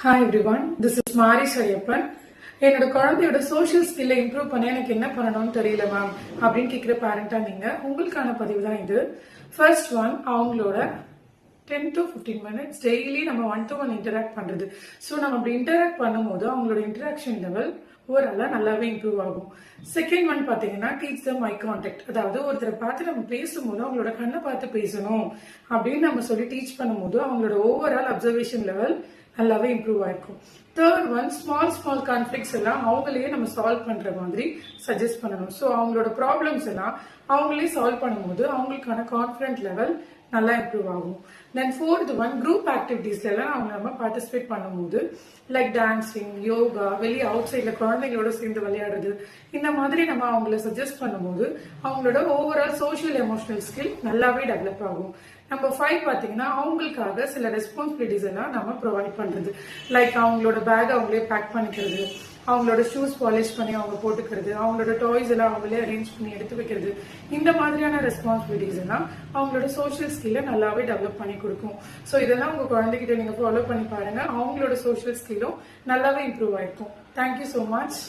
Hi everyone, this is Mari Shariyappan. என்னோட குழந்தையோட social ஸ்கில்ல improve பண்ண எனக்கு என்ன பண்ணணும்னு தெரியல மேம் அப்படின்னு கேட்குற பேரண்டா நீங்க உங்களுக்கான பதிவு தான் இது. ஃபர்ஸ்ட் ஒன், அவங்களோட 10 to 15 minutes டெய்லி நம்ம 1-to-1 இன்டராக்ட் பண்றது. ஸோ நம்ம அப்படி இன்டராக்ட் பண்ணும்போது அவங்களோட இன்டராக்ஷன் லெவல் ஓவராலா நல்லாவே இம்ப்ரூவ் ஆகும். செகண்ட் ஒன் பாத்தீங்கன்னா டீச் தம் ஐ கான்டாக்ட். அதாவது ஒருத்தரை பார்த்து நம்ம பேசும்போது அவங்களோட கண்ணை பார்த்து பேசணும் அப்படின்னு நம்ம சொல்லி டீச் பண்ணும்போது அவங்களோட ஓவரால் அப்சர்வேஷன் லெவல் நல்லாவே இம்ப்ரூவ் ஆயிருக்கும். தேர்ட் ஒன், ஸ்மால் கான்ஃபிளிக்ஸ் எல்லாம் அவங்களையே நம்ம சால்வ் பண்ற மாதிரி சஜஸ்ட் பண்ணணும். ஸோ அவங்களோட ப்ராப்ளம்ஸ் எல்லாம் அவங்களே சால்வ் பண்ணும்போது அவங்களுக்கான கான்ஃபிடென்ட் லெவல் நல்லா இம்ப்ரூவ் ஆகும். தென் ஃபோர்த் ஒன், குரூப் ஆக்டிவிட்டீஸ்ல எல்லாம் அவங்க நம்ம பார்ட்டிசிபேட் பண்ணும்போது லைக் டான்சிங், யோகா, வெளியே அவுட் சைட்ல குழந்தைங்களோட சேர்ந்து விளையாடுறது, இந்த மாதிரி நம்ம அவங்கள சஜஸ்ட் பண்ணும்போது அவங்களோட ஓவரால் சோஷியல் எமோஷனல் ஸ்கில் நல்லாவே டெவலப் ஆகும். நம்பர் 5 பாத்தீங்கன்னா அவங்களுக்காக சில ரெஸ்பான்சிபிலிட்டிஸ் எல்லாம் நம்ம ப்ரொவைட் பண்றது. லைக் அவங்களோட பேக் அவங்களே பேக் பண்ணிக்கிறது, அவங்களோட ஷூஸ் பாலிஷ் பண்ணி அவங்க போட்டுக்கிறது, அவங்களோட டாய்ஸ் எல்லாம் அவங்களே அரேஞ்ச் பண்ணி எடுத்து வைக்கிறது, இந்த மாதிரியான ரெஸ்பான்சிபிலிட்டிஸ் எல்லாம் அவங்களோட சோஷியல் ஸ்கில்ல நல்லாவே டெவலப் பண்ணி கொடுக்கும். ஸோ இதெல்லாம் உங்க குழந்தைகிட்ட நீங்க ஃபாலோ பண்ணி பாருங்க, அவங்களோட சோஷியல் ஸ்கில்லும் நல்லாவே இம்ப்ரூவ் ஆயிருக்கும். Thank you so much.